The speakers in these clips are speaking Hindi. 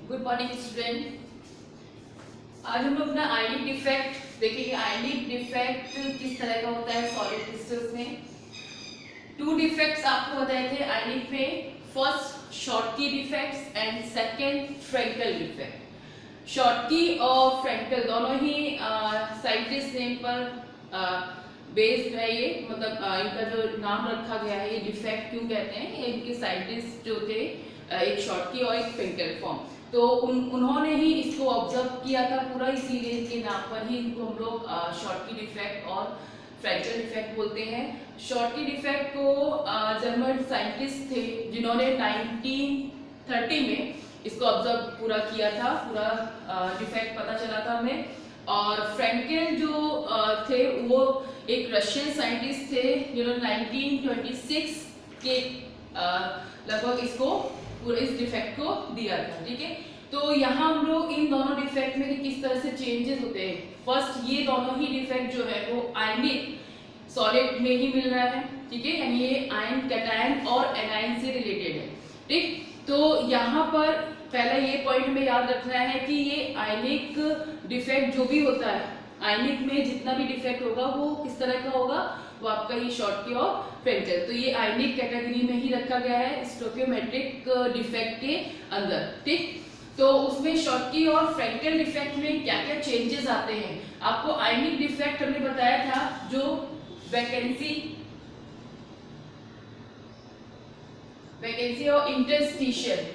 Good morning student. आज हम लोग अपना आयनिक डिफेक्ट देखेंगे। आयनिक डिफेक्ट किस तरह का होता है सॉलिड क्रिस्टल्स में। टू डिफेक्ट्स आपको बताए थे आयनिक में, first Schottky defects and second Frenkel defect. Schottky और फ्रैंकल दोनों ही साइंटिस्ट नेम पर बेस्ड है ये, मतलब इनका जो नाम रखा गया है, ये डिफेक्ट क्यों कहते हैं, ये इनके साइंटिस्ट जो थे, एक शॉर्टकी और एक फ्रैंकल फॉर्म, तो उन्होंने ही इसको ऑब्जर्व किया था पूरा, इसीलिए इनके नाम पर ही इनको हम लोग शॉर्टकी डिफेक्ट और फ्रैंकल डिफेक्ट बोलते हैं। शॉर्टकी डिफेक्ट को जर्मन साइंटिस्ट थे जिन्होंने 1930 में इसको ऑब्जर्व पूरा किया था, पूरा डिफेक्ट पता चला था हमें। और फ्रैंकल जो थे वो एक रशियन साइंटिस्ट थे जिन्होंने 1926 के लगभग इसको पूरे इस डिफेक्ट को दिया था। ठीक है, तो यहाँ हम लोग इन दोनों डिफेक्ट में किस तरह से चेंजेस होते हैं। फर्स्ट, ये दोनों ही डिफेक्ट जो है वो आयनिक सॉलिड में ही मिल रहा है। ठीक है, यानी ये आयन, कैटायन और एनायन से रिलेटेड है। ठीक, तो यहाँ पर पहला ये पॉइंट में याद रखना है कि ये आयनिक डिफेक्ट जो भी होता है, आयनिक में जितना भी डिफेक्ट होगा वो किस तरह का होगा, वो आपका ये शॉर्टकी और फ्रैंकल, तो ये आयनिक कैटेगरी में ही रखा गया है स्टोइकियोमेट्रिक डिफेक्ट के अंदर। ठीक, तो उसमें शॉर्टकी और फ्रैंकल डिफेक्ट में क्या क्या चेंजेस आते हैं। आपको आयनिक डिफेक्ट हमने बताया था जो वैकेंसी और इंटरस्टिशियल,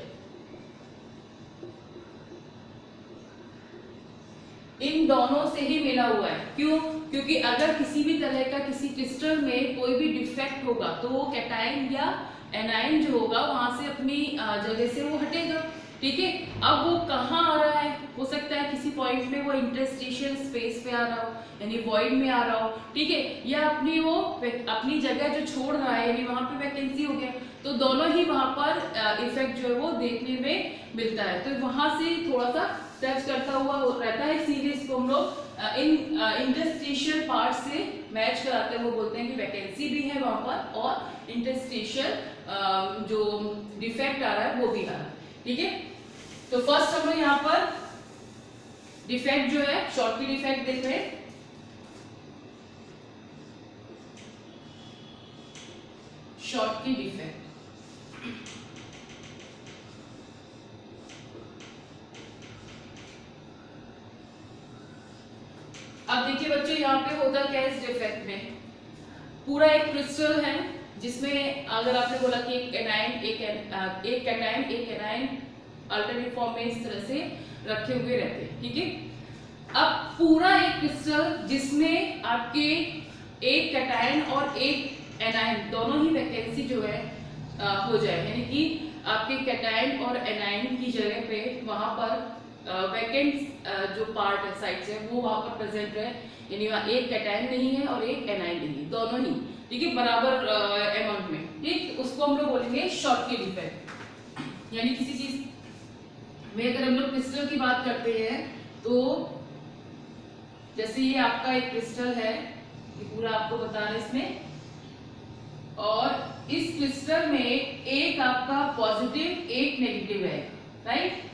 इन दोनों से ही मिला हुआ है। क्यों? क्योंकि अगर किसी भी तरह का किसी क्रिस्टल में कोई भी डिफेक्ट होगा तो वो कैटायन या एनायन जो होगा वहां से अपनी जगह से वो हटेगा। ठीक है, अब वो कहाँ आ रहा है, हो सकता है किसी पॉइंट में वो इंटरस्टिशियल स्पेस पे आ रहा हो, यानी वॉइड में आ रहा हो। ठीक है, या अपनी जगह जो छोड़ रहा है, यानी वहां पे वैकेंसी हो गया, तो दोनों ही वहां पर इफेक्ट जो है वो देखने में मिलता है। तो वहां से थोड़ा सा टच करता हुआ रहता है, इसीलिए इसको हम लोग इन इंटरस्टिशियल पार्ट से मैच कराते हैं। वो बोलते हैं कि वैकेंसी भी है वहां पर और इंटरस्टिशियल जो डिफेक्ट आ रहा है वो भी आ रहा है। ठीक है, तो फर्स्ट हम लोग यहाँ पर डिफेक्ट जो है शॉर्टकी डिफेक्ट देख रहे हैं। शॉर्टकी डिफेक्ट, अब देखिए बच्चों, यहाँ पे होता क्या है इस डिफेक्ट में, पूरा एक क्रिस्टल है जिसमें अगर आपने बोला कि एक कैटायन एक एनायन अल्टरनेट फॉर्म में इस तरह से रखे हुए रहते हैं। ठीक है, अब पूरा एक क्रिस्टल जिसमें आपके एक कैटायन और एक एनायन दोनों ही वैकेंसी जो है हो जाए, यानी कि आपके कैटायन और एनायन की जगह पे वहां पर वैकेंट जो पार्ट है साइड से वो वहां पर प्रेजेंट रहे, यानी वहाँ एक कैटायन नहीं है और एक एनायन नहीं है, दोनों ही ठीक है बराबर अमाउंट में। ठीक, उसको हम लोग बोलेंगे शॉर्टकी डिफेक्ट। यानी किसी चीज में अगर हम लोग क्रिस्टल की बात करते हैं तो जैसे ये आपका एक क्रिस्टल है, ये पूरा आपको बता रहे इसमें, और इस क्रिस्टल में एक आपका पॉजिटिव एक नेगेटिव है, राइट।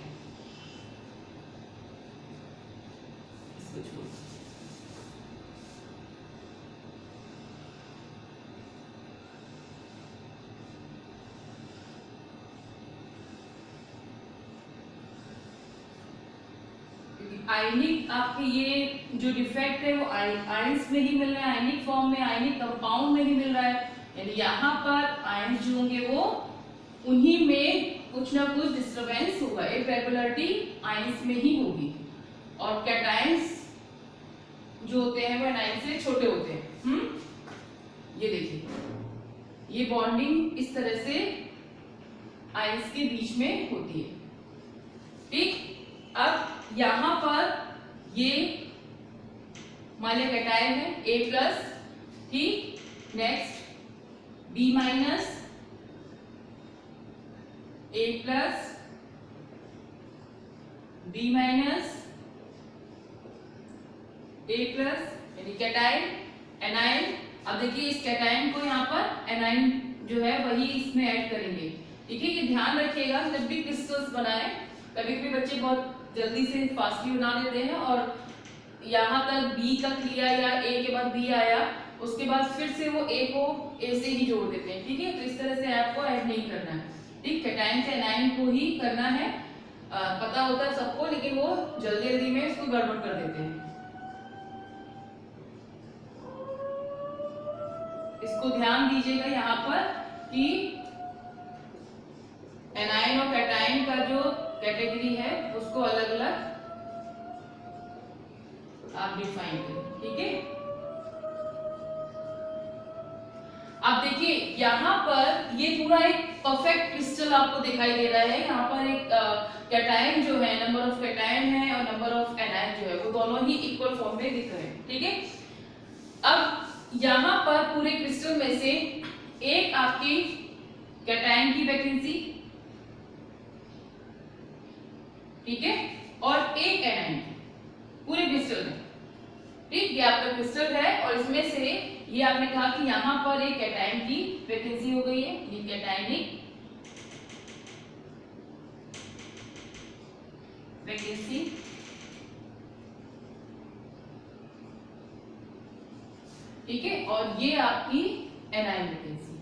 आयनिक आपके ये जो डिफेक्ट है वो आयंस में ही मिल रहा है, आयनिक फॉर्म में, आयनिक कंपाउंड में ही मिल रहा है, यानी यहाँ पर आयंस जो होंगे वो उन्हीं में कुछ ना कुछ डिस्टरबेंस होगा, इरेगुलरिटी आयंस में ही होगी। और कैटायंस जो होते हैं वो एनायन से छोटे होते हैं। ये देखिए, ये बॉन्डिंग इस तरह से आयंस के बीच में होती है। ठीक, अब यहां पर ये मान लिया कैटायन है A+, ठीक, next B- A+, B-, A+, यानी कैटायन एनायन। अब देखिए इस कैटायन को यहाँ पर एनायन जो है वही इसमें ऐड करेंगे। ठीक है, ये ध्यान रखिएगा जब भी क्रिस्टल्स बनाए कभी कभी बच्चे बहुत जल्दी से फास्टली बना देते हैं और यहाँ तक बी तक लिया या ए के बाद बी आया, उसके बाद फिर से वो ए को ए से ही जोड़ देते हैं। ठीक है, तो इस तरह से आपको ऐड नहीं करना है। ठीक, कैटायन से एनायन को ही करना है। पता होता है सबको, लेकिन वो जल्दी जल्दी में इसको गड़बड़ कर देते हैं। इसको ध्यान दीजिएगा यहाँ पर कि एनायन और कैटायन का जो कैटेगरी है उसको अलग अलग आप डिफाइन करें। ठीक है, अब देखिए यहाँ पर ये पूरा एक परफेक्ट क्रिस्टल आपको दिखाई दे रहा है। यहाँ पर एक कैटायन जो है, नंबर ऑफ कैटायन है और नंबर ऑफ एनायन जो है वो दोनों ही इक्वल फॉर्म में दिख रहे हैं। ठीक है, अब यहाँ पर पूरे क्रिस्टल में से एक आपकी कैटायन की वैकेंसी, ठीक है, और एक एनायन पूरे क्रिस्टल में। ठीक, ये आपका क्रिस्टल है और इसमें से ये आपने कहा कि यहाँ पर एक कैटायन की वैकेंसी हो गई है, ये कैटायनिक वैकेंसी। ठीक है, और ये आपकी एनायन वैकेंसी।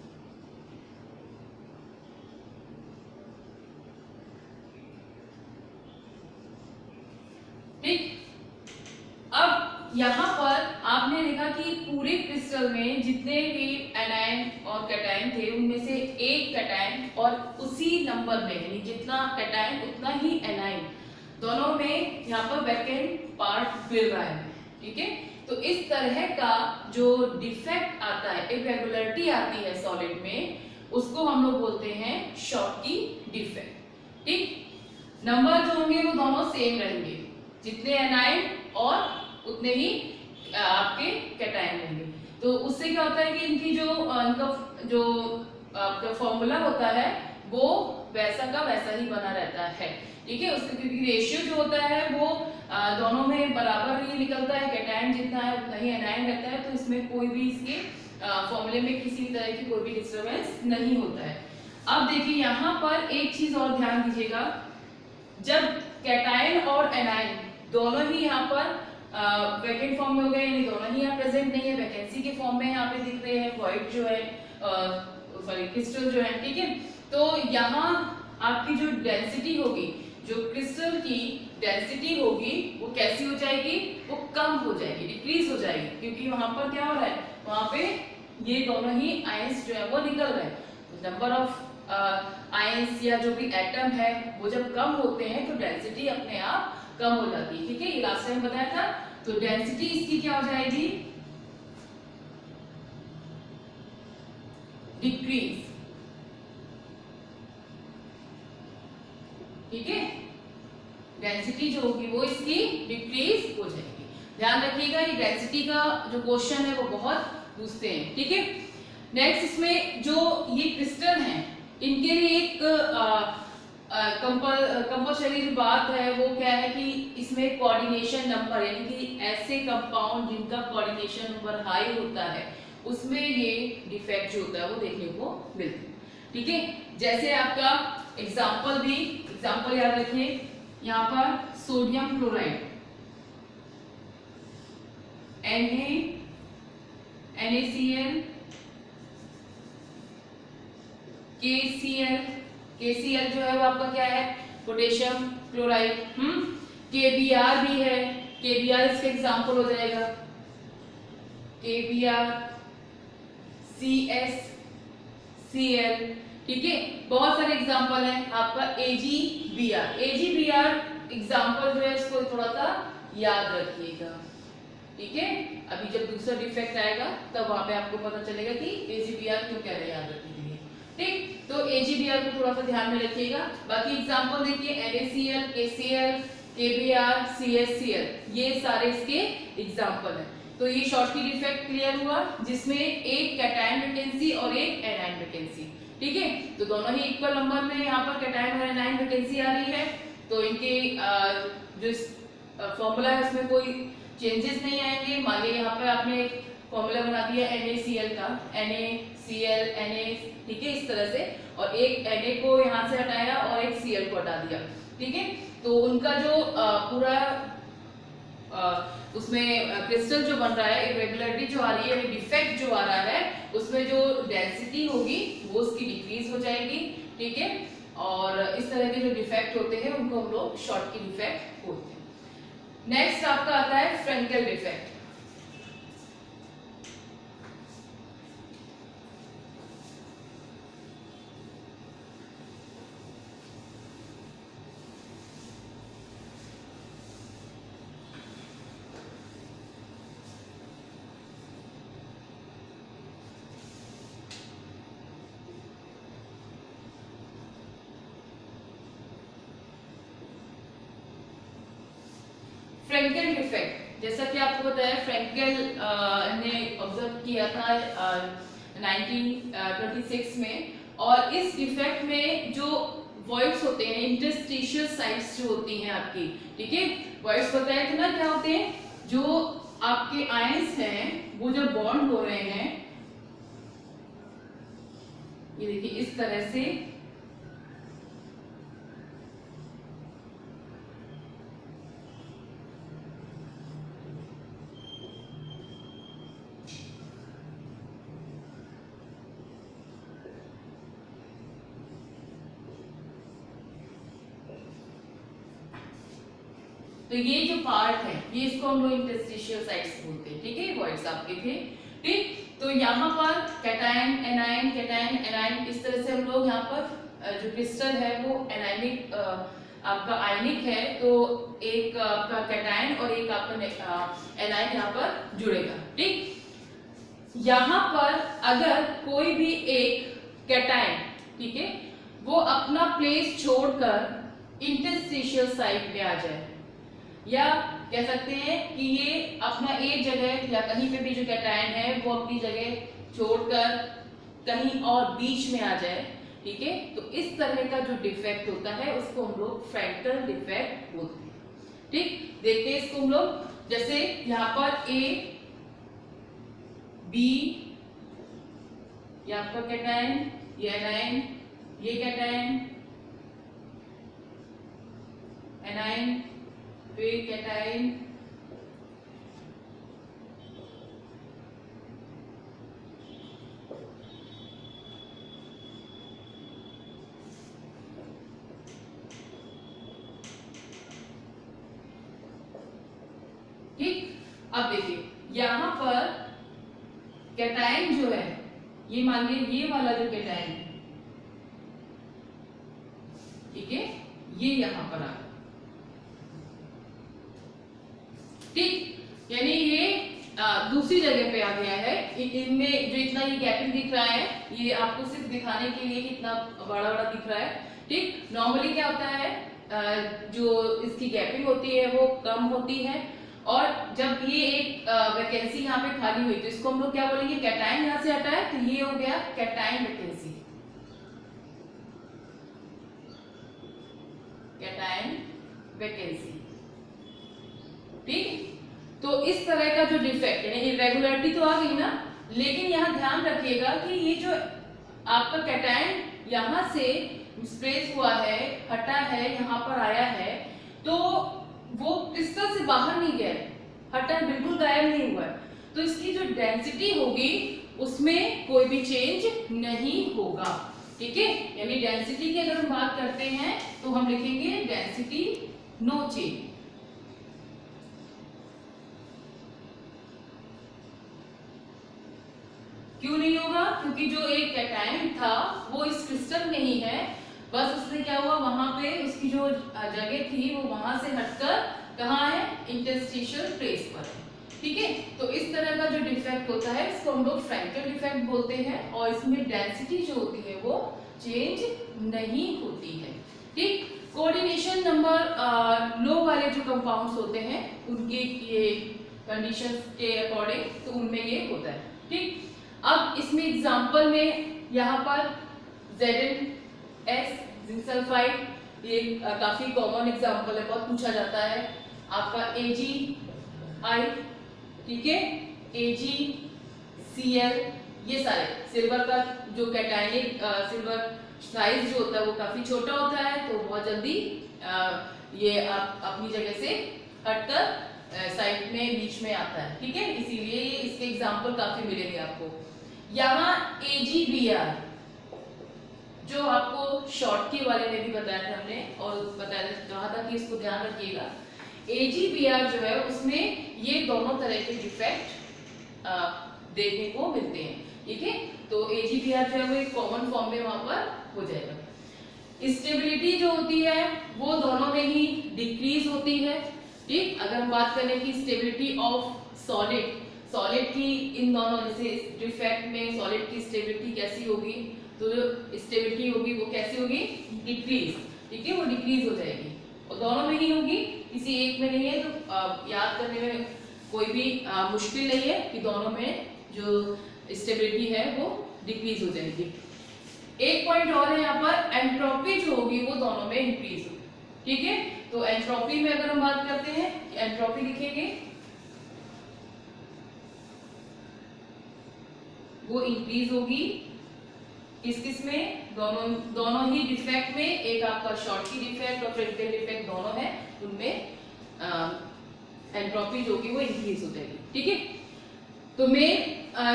ठीक, अब यहाँ पर आपने देखा कि पूरे क्रिस्टल में जितने भी एनायन और कैटायन थे उनमें से एक कैटायन और उसी नंबर में, यानी जितना कैटायन उतना ही एनायन, दोनों में यहाँ पर वैकेंट पार्ट मिल रहा है। ठीक है, तो इस तरह का जो डिफेक्ट आता है, इरेगुलरिटी आती है सॉलिड में, उसको हम लोग बोलते हैं शॉर्टकी डिफेक्ट। ठीक, नंबर जो होंगे वो दोनों सेम रहेंगे, जितने एनायन और उतने ही आपके कैटायन रहेंगे। तो उससे क्या होता है कि इनकी इनका जो आपका फॉर्मूला होता है वो वैसा का वैसा ही बना रहता है। ठीक है, उसका क्योंकि रेशियो जो होता है वो दोनों में बराबर ही निकलता है, कैटायन जितना है उतना ही एनायन रहता है, तो इसमें कोई भी इसके फॉर्मूले में किसी भी तरह की कोई भी डिस्टर्बेंस नहीं होता है। अब देखिए यहाँ पर एक चीज और ध्यान दीजिएगा, जब कैटायन और एनायन दोनों ही यहाँ पर वैकेंट फॉर्म में हो गए, यानी दोनों ही यहाँ प्रेजेंट नहीं है, वैकेंसी के फॉर्म में यहाँ पे दिख रहे हैं, वॉइड जो है सॉरी क्रिस्टल जो है। ठीक है, तो यहाँ आपकी जो डेंसिटी होगी, जो क्रिस्टल की डेंसिटी होगी वो कैसी हो जाएगी, वो कम हो जाएगी, डिक्रीज हो जाएगी, क्योंकि वहां पर क्या हो रहा है, वहां पे ये दोनों ही आयंस जो है वो निकल रहे हैं। तो नंबर ऑफ आयंस या जो भी एटम है वो जब कम होते हैं तो डेंसिटी अपने आप कम हो जाती है। ठीक है, ये लास्ट टाइम बताया था। तो डेंसिटी इसकी क्या हो जाएगी, डिक्रीज। ठीक है, डेंसिटी जो होगी वो इसकी डिक्रीज हो जाएगी। ध्यान रखिएगा, ये डेंसिटी का जो क्वेश्चन है वो बहुत पूछते हैं। ठीक है, नेक्स्ट इसमें जो ये क्रिस्टल हैं इनके लिए एक कंपल्सरी जो बात है वो क्या है कि इसमें कोऑर्डिनेशन नंबर, यानी कि ऐसे कंपाउंड जिनका कोऑर्डिनेशन नंबर हाई होता है उसमें ये डिफेक्ट जो होता है वो देखने को मिलता है। ठीक है, जैसे आपका एग्जाम्पल याद रखिए, यहाँ पर सोडियम क्लोराइड NaCl KCl जो है वो आपका क्या है, पोटेशियम क्लोराइड। KBr भी है, KBr इसका एग्जाम्पल हो जाएगा, KBr CsCl। ठीक है, बहुत सारे एग्जाम्पल हैं। आपका AgBr एग्जाम्पल जो है इसको थोड़ा सा याद रखिएगा। ठीक है, अभी जब दूसरा डिफेक्ट आएगा तब वहां पे आपको पता चलेगा कि AgBr क्यों कह रहे हैं, याद रखने के लिए। ठीक, तो AgBr को थोड़ा सा ध्यान में रखिएगा। बाकी एग्जाम्पल देखिए, NaCl KCl KBr CsCl, ये सारे इसके एग्जाम्पल हैं। तो ये शॉर्टकी डिफेक्ट क्लियर हुआ, जिसमें एक कैटायन वैकेंसी और एक एनायन वैकेंसी। ठीक है, तो दोनों ही इक्वल नंबर में यहाँ पर कैटायन और एनायन वैकेंसी आ रही है, तो इनके जो फॉर्मूला है उसमें कोई चेंजेस नहीं आएंगे। मान लीजिए यहाँ पे आपने फॉर्मूला बना दिया NaCl का, NaCl Na, ठीक है, इस तरह से, और एक Na को यहाँ से हटाया और एक Cl को हटा दिया, ठीक है। तो उनका जो पूरा उसमें क्रिस्टल जो बन रहा है, इरेगुलरिटी जो आ रही है, डिफेक्ट जो आ रहा है, उसमें जो डेंसिटी होगी वो उसकी डिक्रीज हो जाएगी, ठीक है। और इस तरह के जो डिफेक्ट होते हैं उनको हम लोग शॉर्टकी डिफेक्ट बोलते हैं। नेक्स्ट आपका आता है फ्रेंकेल डिफेक्ट। फ्रेंकेल डिफेक्ट, जैसा कि आपको बताया, फ्रेंकेल ने ऑब्जर्व किया था 1926 में, और इस डिफेक्ट में जो वॉइड्स होते हैं, इंटरस्टिशियल साइट्स जो होती हैं आपकी, ठीक है, वॉइड्स बताया था ना क्या होते हैं, जो आपके आयंस हैं वो जब बॉन्ड हो रहे हैं, ये देखिए इस तरह से, तो ये जो पार्ट है ये इसको हम लोग इंटरस्टिशियल साइट्स बोलते हैं, ठीक है, वॉइड्स आपके थे, ठीक। तो यहाँ पर कैटायन एनायन, कैटायन एनायन, इस तरह से हम लोग यहाँ पर जो क्रिस्टल है वो एनायनिक आपका आयनिक है, तो एक आपका कैटायन और एक आपका एनायन यहाँ पर जुड़ेगा, ठीक। यहाँ पर अगर कोई भी एक कैटायन, ठीक है, वो अपना प्लेस छोड़कर इंटरस्टिशियल साइट में आ जाए, या कह सकते हैं कि ये अपना एक जगह या कहीं पे भी जो कैटायन है वो अपनी जगह छोड़कर कहीं और बीच में आ जाए, ठीक है, तो इस तरह का जो डिफेक्ट होता है उसको हम लोग फ्रैंकल डिफेक्ट बोलते हैं, ठीक। देखते हैं इसको हम लोग, जैसे यहाँ पर ए बी, ये आपका कैटायन, ये एनायन, ये कैटायन एनायन, फिर कैटायन, ठीक। अब देखिए यहां पर कैटायन जो है, ये मान लीजिए ये वाला जो कैटायन है, ठीक है, ये यहां पर आ, ठीक, यानी ये दूसरी जगह पे आ गया है। इनमें जो इतना ये गैपिंग दिख रहा है, ये आपको सिर्फ दिखाने के लिए कितना बड़ा बड़ा दिख रहा है, ठीक। नॉर्मली क्या होता है, जो इसकी गैपिंग होती है वो कम होती है, और जब ये एक वैकेंसी यहाँ पे खाली हुई तो इसको हम लोग क्या बोलेंगे, कैटायन यहाँ से हटा है तो ये हो गया कैटायन वैकेंसी, कैटायन वैकेंसी, ठीक। तो इस तरह का जो डिफेक्ट यानी इरेगुलरिटी तो आ गई ना, लेकिन यहाँ ध्यान रखिएगा कि ये जो आपका कैटायन यहाँ से स्प्रेस हुआ है, हटा है, यहाँ पर आया है, तो वो क्रिस्टल से बाहर नहीं गया, हटा, बिल्कुल गायब नहीं हुआ है, तो इसकी जो डेंसिटी होगी उसमें कोई भी चेंज नहीं होगा, ठीक है। यानी डेंसिटी की अगर हम बात करते हैं तो हम लिखेंगे डेंसिटी नो चेंज। क्यों नहीं होगा, क्योंकि जो एक कैटायन था वो इस क्रिस्टल में ही है, बस उसने क्या हुआ, वहां पे उसकी जो जगह थी वो वहां से हटकर कहाँ है, इंटरस्टिशियल प्लेस पर है, ठीक है। तो इस तरह का जो डिफेक्ट होता है इसको हम लोग फ्रैंकल डिफेक्ट बोलते हैं, और इसमें डेंसिटी जो होती है वो चेंज नहीं होती है, ठीक। कोऑर्डिनेशन नंबर लो वाले जो कंपाउंड्स होते हैं उनके ये कंडीशंस के अकॉर्डिंग तो उनमें ये होता है, ठीक। अब इसमें एग्जांपल में यहाँ पर ZnS जिंक सल्फाइड, ये काफी कॉमन एग्जांपल है, बहुत पूछा जाता है। आपका AgI, ठीक है, AgI Cl, ये सारे सिल्वर का जो कैटायनिक सिल्वर साइज जो होता है वो काफी छोटा होता है, तो बहुत जल्दी ये आप अपनी जगह से हटकर साइड में बीच में आता है, ठीक है। इसीलिए ये इसके एग्जाम्पल काफी मिलेंगे आपको। यहाँ AgBr जो आपको शॉर्ट के बारे में भी बताया था हमने और बताया कहा था कि इसको ध्यान रखिएगा। AgBr जो है उसमें ये दोनों तरह के डिफेक्ट देखने को मिलते हैं, ठीक है। तो AgBr जो है वो एक कॉमन फॉर्म में वहां पर हो जाएगा। स्टेबिलिटी जो होती है वो दोनों में ही डिक्रीज होती है, ठीक। अगर हम बात करें कि स्टेबिलिटी ऑफ सॉलिड की इन दोनों जैसे डिफेक्ट में सॉलिड की स्टेबिलिटी कैसी होगी, तो जो स्टेबिलिटी होगी वो कैसी होगी, डिक्रीज, ठीक है, वो डिक्रीज हो जाएगी और दोनों में ही होगी, किसी एक में नहीं है। तो याद करने में कोई भी मुश्किल नहीं है कि दोनों में जो स्टेबिलिटी है वो डिक्रीज हो जाएगी। एक पॉइंट और है यहाँ पर, एंट्रोपी जो होगी वो दोनों में इंक्रीज होगी, ठीक है। तो एंट्रोपी में अगर हम बात करते हैं, एंट्रोपी लिखेंगे वो इंक्रीज होगी किस में, दोनों ही डिफेक्ट में। एक आपका शॉर्ट की डिफेक्ट और फ्रंटल डिफेक्ट दोनों है, उनमें एंट्रोपी जो होगी वो इंक्रीज हो जाएगी, ठीक है। तो में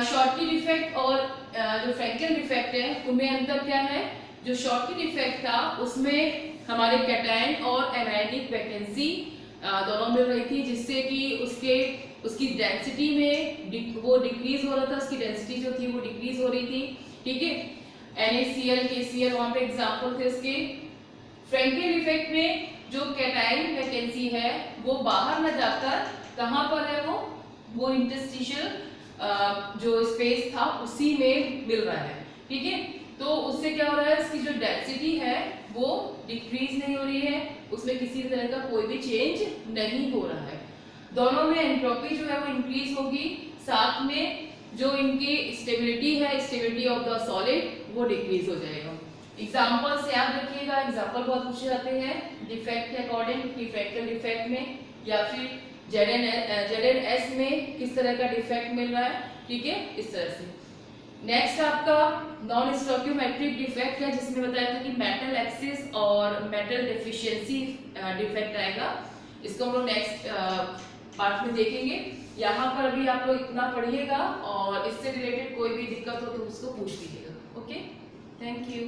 शॉर्ट की डिफेक्ट और जो फ्रैंकल डिफेक्ट है उनमें अंतर क्या है। जो शॉर्ट की डिफेक्ट था उसमें हमारे कैटायन और एनायनिक वैकेंसी दोनों मिल रही थी, जिससे कि उसकी डेंसिटी में वो डिक्रीज हो रहा था, उसकी डेंसिटी जो थी वो डिक्रीज हो रही थी, ठीक है। NaCl KCl वहां पे एग्जाम्पल थे इसके। फ्रैंकल डिफेक्ट में जो कैटायन वैकेंसी है वो बाहर न जाकर कहां पर है, वो इंटरस्टिशियल जो स्पेस था उसी में मिल रहा है, ठीक है। तो उससे क्या हो रहा है, इसकी जो डेंसिटी है वो डिक्रीज नहीं हो रही है, उसमें किसी तरह का कोई भी चेंज नहीं हो रहा है। दोनों में एंट्रोपी जो है वो इंक्रीज होगी, साथ में जो इनकी स्टेबिलिटी है, स्टेबिलिटी ऑफ द सॉलिड वो डिक्रीज हो जाएगा। एग्जाम्पल से याद रखिएगा, एग्जाम्पल बहुत पूछे जाते हैं डिफेक्ट के अकॉर्डिंग, फ्रैंकल डिफेक्ट में या फिर ZNS में किस तरह का डिफेक्ट मिल रहा है, ठीक है, इस तरह से। नेक्स्ट आपका नॉन स्टोइकियोमेट्रिक डिफेक्ट है, जिसमें बताया था कि मेटल एक्सिस और मेटल डेफिशिएंसी डिफेक्ट आएगा। इसको हम लोग नेक्स्ट पार्ट में देखेंगे। यहाँ पर अभी आप लोग इतना पढ़िएगा और इससे रिलेटेड कोई भी दिक्कत हो तो उसको पूछ लीजिएगा। Okay, thank you.